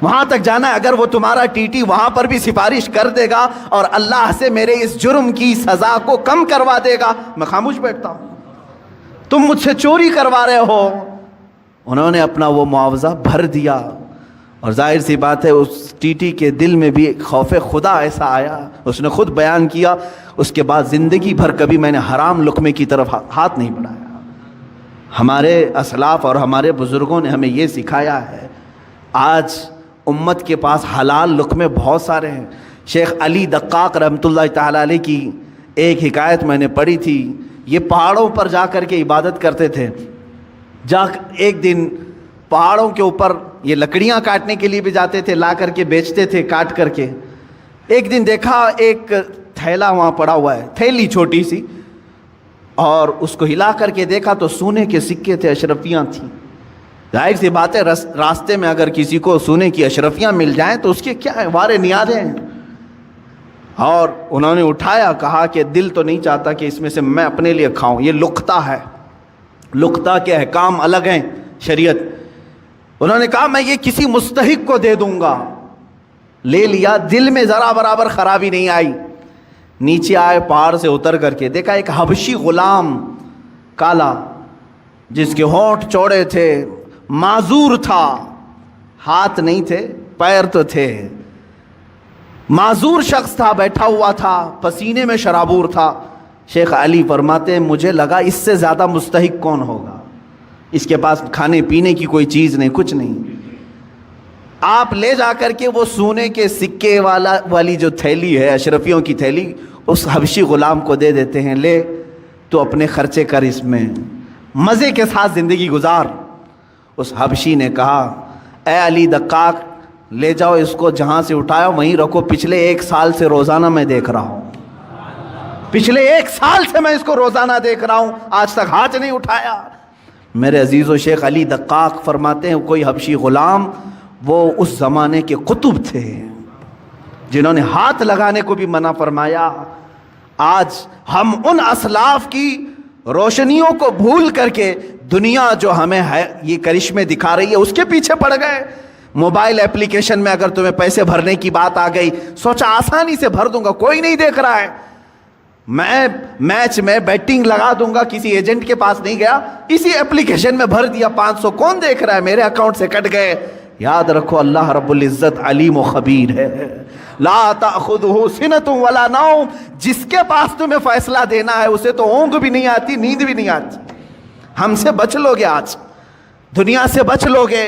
وہاں تک جانا ہے. اگر وہ تمہارا ٹی ٹی وہاں پر بھی سفارش کر دے گا اور اللہ سے میرے اس جرم کی سزا کو کم کروا دے گا, میں خاموش بیٹھتا ہوں. تم مجھ سے چوری کروا رہے ہو. انہوں نے اپنا وہ معاوضہ بھر دیا, اور ظاہر سی بات ہے اس ٹی ٹی کے دل میں بھی خوف خدا ایسا آیا, اس نے خود بیان کیا, اس کے بعد زندگی بھر کبھی میں نے حرام لقمے کی طرف ہاتھ نہیں بڑھایا. ہمارے اسلاف اور ہمارے بزرگوں نے ہمیں یہ سکھایا ہے. آج امت کے پاس حلال لقمے بہت سارے ہیں. شیخ علی دقاق رحمۃ اللہ تعالی علیہ کی ایک حکایت میں نے پڑھی تھی. یہ پہاڑوں پر جا کر کے عبادت کرتے تھے. ایک دن پہاڑوں کے اوپر یہ لکڑیاں کاٹنے کے لیے بھی جاتے تھے, لا کر کے بیچتے تھے کاٹ کر کے. ایک دن دیکھا ایک تھیلا وہاں پڑا ہوا ہے, تھیلی چھوٹی سی, اور اس کو ہلا کر کے دیکھا تو سونے کے سکے تھے, اشرفیاں تھیں. ظاہر سی بات ہے راستے میں اگر کسی کو سونے کی اشرفیاں مل جائیں تو اس کے کیا ہے, وارے نیازیں ہیں. اور انہوں نے اٹھایا, کہا کہ دل تو نہیں چاہتا کہ اس میں سے میں اپنے لیے کھاؤں, یہ لقطہ ہے, لقطہ کے احکام الگ ہیں شریعت. انہوں نے کہا میں یہ کسی مستحق کو دے دوں گا. لے لیا, دل میں ذرا برابر خرابی نہیں آئی. نیچے آئے, پہاڑ سے اتر کر کے دیکھا ایک حبشی غلام کالا, جس کے ہونٹ چوڑے تھے, معذور تھا, ہاتھ نہیں تھے پیر تو تھے, معذور شخص تھا, بیٹھا ہوا تھا, پسینے میں شرابور تھا. شیخ علی فرماتے ہیں مجھے لگا اس سے زیادہ مستحق کون ہوگا, اس کے پاس کھانے پینے کی کوئی چیز نہیں, کچھ نہیں. آپ لے جا کر کے وہ سونے کے سکے والی جو تھیلی ہے, اشرفیوں کی تھیلی, اس حبشی غلام کو دے دیتے ہیں, لے تو اپنے خرچے کر, اس میں مزے کے ساتھ زندگی گزار. اس حبشی نے کہا اے علی دقاق, لے جاؤ اس کو, جہاں سے اٹھایا وہیں رکھو, پچھلے 1 سال سے روزانہ میں دیکھ رہا ہوں, پچھلے 1 سال سے میں اس کو روزانہ دیکھ رہا ہوں, آج تک ہاتھ نہیں اٹھایا. میرے عزیز و شیخ علی دقاق فرماتے ہیں کوئی حبشی غلام, وہ اس زمانے کے قطب تھے جنہوں نے ہاتھ لگانے کو بھی منع فرمایا. آج ہم ان اسلاف کی روشنیوں کو بھول کر کے دنیا جو ہمیں ہے یہ کرشمے دکھا رہی ہے اس کے پیچھے پڑ گئے. موبائل ایپلیکیشن میں اگر تمہیں پیسے بھرنے کی بات آ گئی, سوچا آسانی سے بھر دوں گا, کوئی نہیں دیکھ رہا ہے. میں میچ میں بیٹنگ لگا دوں گا, کسی ایجنٹ کے پاس نہیں گیا, اسی ایپلیکیشن میں بھر دیا 500, کون دیکھ رہا ہے, میرے اکاؤنٹ سے کٹ گئے. یاد رکھو اللہ رب العزت علیم و خبیر ہے. لا تأخذہ سنۃ ولا نوم, جس کے پاس تمہیں فیصلہ دینا ہے اسے تو اونگ بھی نہیں آتی, نیند بھی نہیں آتی. ہم سے بچ لو گے, آج دنیا سے بچ لو گے.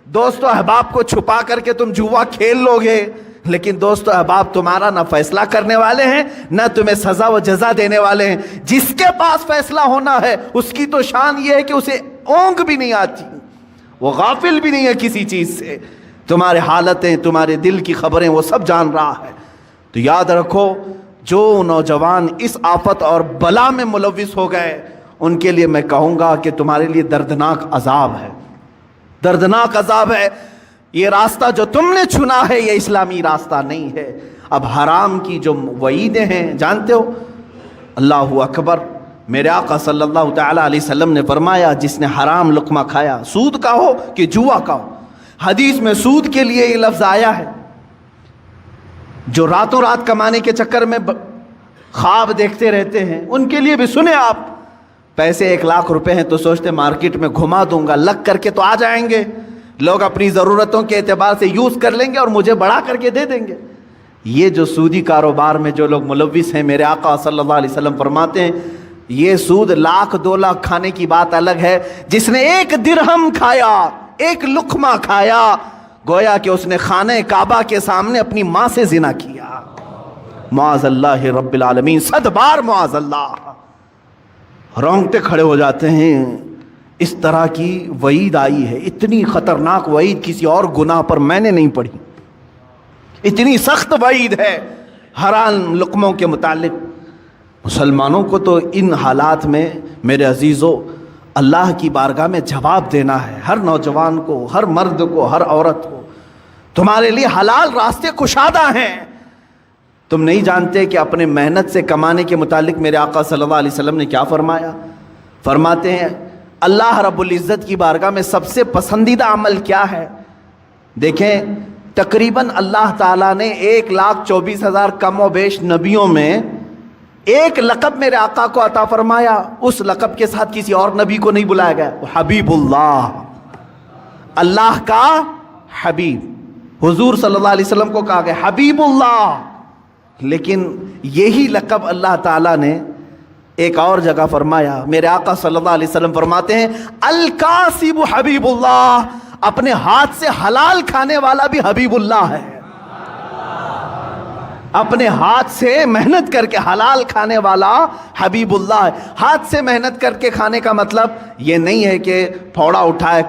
دوست و احباب کو چھپا کر کے تم جوا کھیل لو گے, لیکن دوست و احباب تمہارا نہ فیصلہ کرنے والے ہیں نہ تمہیں سزا و جزا دینے والے ہیں. جس کے پاس فیصلہ ہونا ہے اس کی تو شان یہ ہے کہ اسے اونگ بھی نہیں آتی, وہ غافل بھی نہیں ہے کسی چیز سے. تمہارے حالتیں, تمہارے دل کی خبریں وہ سب جان رہا ہے. تو یاد رکھو جو نوجوان اس آفت اور بلا میں ملوث ہو گئے ان کے لیے میں کہوں گا کہ تمہارے لیے دردناک عذاب ہے, دردناک عذاب ہے. یہ راستہ جو تم نے چنا ہے یہ اسلامی راستہ نہیں ہے. اب حرام کی جو وعیدیں ہیں جانتے ہو. اللہ اکبر, میرے آقا صلی اللہ تعالی علیہ وسلم نے فرمایا جس نے حرام لقمہ کھایا, سود کا ہو کہ جوا کا ہو, حدیث میں سود کے لیے یہ لفظ آیا ہے. جو راتوں رات کمانے کے چکر میں خواب دیکھتے رہتے ہیں ان کے لیے بھی سنیں آپ. پیسے 1 لاکھ روپے ہیں تو سوچتے مارکیٹ میں گھما دوں گا, لگ کر کے تو آ جائیں گے, لوگ اپنی ضرورتوں کے اعتبار سے یوز کر لیں گے اور مجھے بڑھا کر کے دے دیں گے. یہ جو سودی کاروبار میں جو لوگ ملوث ہیں, میرے آقا صلی اللہ علیہ وسلم فرماتے ہیں یہ سود 1 لاکھ 2 لاکھ کھانے کی بات الگ ہے. جس نے 1 درہم کھایا, 1 لقمہ کھایا, گویا کہ اس نے خانہ کعبہ کے سامنے اپنی ماں سے زنا کیا. معاذ اللہ رب العالمین, 100 بار معاذ اللہ. رونگٹے کھڑے ہو جاتے ہیں. اس طرح کی وعید آئی ہے, اتنی خطرناک وعید کسی اور گناہ پر میں نے نہیں پڑھی. اتنی سخت وعید ہے حرام لقموں کے متعلق. مسلمانوں کو تو ان حالات میں میرے عزیزو اللہ کی بارگاہ میں جواب دینا ہے. ہر نوجوان کو, ہر مرد کو, ہر عورت کو, تمہارے لیے حلال راستے کشادہ ہیں. تم نہیں جانتے کہ اپنے محنت سے کمانے کے متعلق میرے آقا صلی اللہ علیہ وسلم نے کیا فرمایا. فرماتے ہیں اللہ رب العزت کی بارگاہ میں سب سے پسندیدہ عمل کیا ہے. دیکھیں تقریباً اللہ تعالیٰ نے 1,24,000 کم و بیش نبیوں میں ایک لقب میرے آقا کو عطا فرمایا. اس لقب کے ساتھ کسی اور نبی کو نہیں بلایا گیا. حبیب اللہ, اللہ کا حبیب. حضور صلی اللہ علیہ وسلم کو کہا گیا حبیب اللہ. لیکن یہی لقب اللہ تعالیٰ نے ایک اور جگہ فرمایا. میرے آقا صلی اللہ علیہ وسلم فرماتے ہیں الکاسب حبیب اللہ, اپنے ہاتھ سے حلال کھانے والا بھی حبیب اللہ ہے. اپنے ہاتھ سے محنت کر کے حلال کھانے والا حبیب اللہ ہے. ہاتھ سے محنت کر کے کھانے کا مطلب یہ نہیں ہے کہ پھوڑا اٹھائے,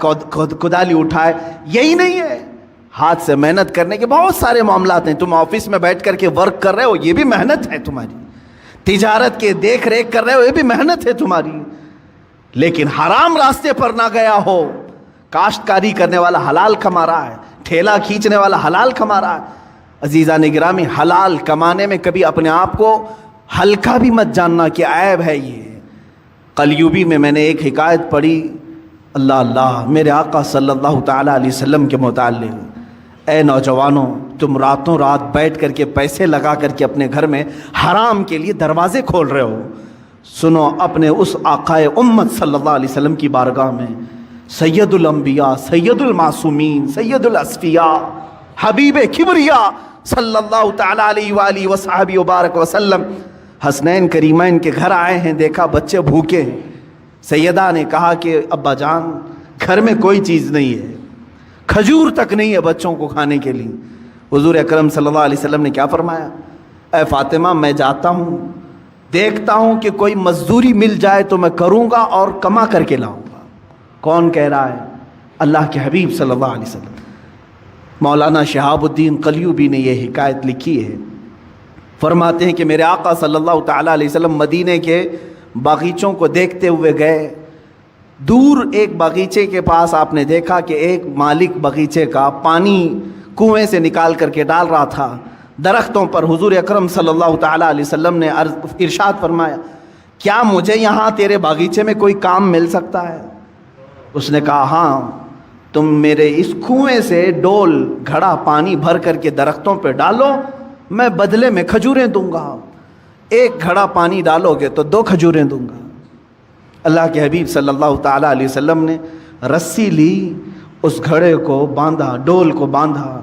کدالی اٹھائے, یہی نہیں ہے. ہاتھ سے محنت کرنے کے بہت سارے معاملات ہیں. تم آفس میں بیٹھ کر کے ورک کر رہے ہو, یہ بھی محنت ہے تمہاری. تجارت کے دیکھ ریکھ کر رہے ہو, یہ بھی محنت ہے تمہاری. لیکن حرام راستے پر نہ گیا ہو. کاشتکاری کرنے والا حلال کما رہا ہے, ٹھیلا کھینچنے والا حلال کما رہا ہے. عزیزان گرامی, حلال کمانے میں کبھی اپنے آپ کو ہلکا بھی مت جاننا کہ عیب ہے یہ. قلیوبی میں نے ایک حکایت پڑھی, اللہ اللہ, میرے آقا صلی اللہ تعالیٰ علیہ وسلم کے متعلق. اے نوجوانوں, تم راتوں رات بیٹھ کر کے پیسے لگا کر کے اپنے گھر میں حرام کے لیے دروازے کھول رہے ہو. سنو اپنے اس آقائے امت صلی اللہ علیہ وسلم کی بارگاہ میں, سید الانبیاء, سید المعصومین, سید الاصفیاء, حبیب کبریا صلی اللہ تعالیٰ علیہ وآلہ وصحبہ وبارک وسلم حسنین کریمین کے گھر آئے ہیں. دیکھا بچے بھوکے ہیں. سیدہ نے کہا کہ ابا جان گھر میں کوئی چیز نہیں ہے, کھجور تک نہیں ہے بچوں کو کھانے کے لیے. حضور اکرم صلی اللہ علیہ وسلم نے کیا فرمایا, اے فاطمہ میں جاتا ہوں, دیکھتا ہوں کہ کوئی مزدوری مل جائے تو میں کروں گا اور کما کر کے لاؤں گا. کون کہہ رہا ہے؟ اللہ کے حبیب صلی اللہ علیہ وسلم. مولانا شہاب الدین قلیوبی نے یہ حکایت لکھی ہے. فرماتے ہیں کہ میرے آقا صلی اللہ تعالیٰ علیہ وسلم مدینے کے باغیچوں کو دیکھتے ہوئے گئے. دور ایک باغیچے کے پاس آپ نے دیکھا کہ ایک مالک باغیچے کا پانی کنویں سے نکال کر کے ڈال رہا تھا درختوں پر. حضور اکرم صلی اللہ تعالیٰ علیہ وسلم نے ارشاد فرمایا, کیا مجھے یہاں تیرے باغیچے میں کوئی کام مل سکتا ہے؟ اس نے کہا ہاں تم میرے اس کنویں سے ڈول گھڑا پانی بھر کر کے درختوں پہ ڈالو، میں بدلے میں کھجوریں دوں گا، ایک گھڑا پانی ڈالو گے تو 2 کھجوریں دوں گا۔ اللہ کے حبیب صلی اللہ تعالیٰ علیہ وسلم نے رسی لی، اس گھڑے کو باندھا، ڈول کو باندھا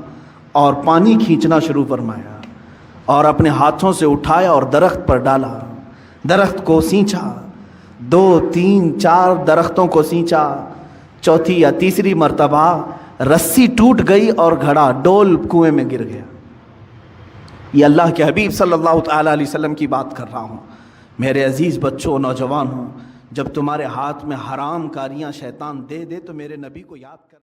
اور پانی کھینچنا شروع فرمایا اور اپنے ہاتھوں سے اٹھایا اور درخت پر ڈالا، درخت کو سینچا، 2 3 4 درختوں کو سینچا، چوتھی یا تیسری مرتبہ رسی ٹوٹ گئی اور گھڑا ڈول کنویں میں گر گیا۔ یہ اللہ کے حبیب صلی اللہ تعالیٰ علیہ وسلم کی بات کر رہا ہوں۔ میرے عزیز بچوں، نوجوانوں، جب تمہارے ہاتھ میں حرام کاریاں شیطان دے تو میرے نبی کو یاد کر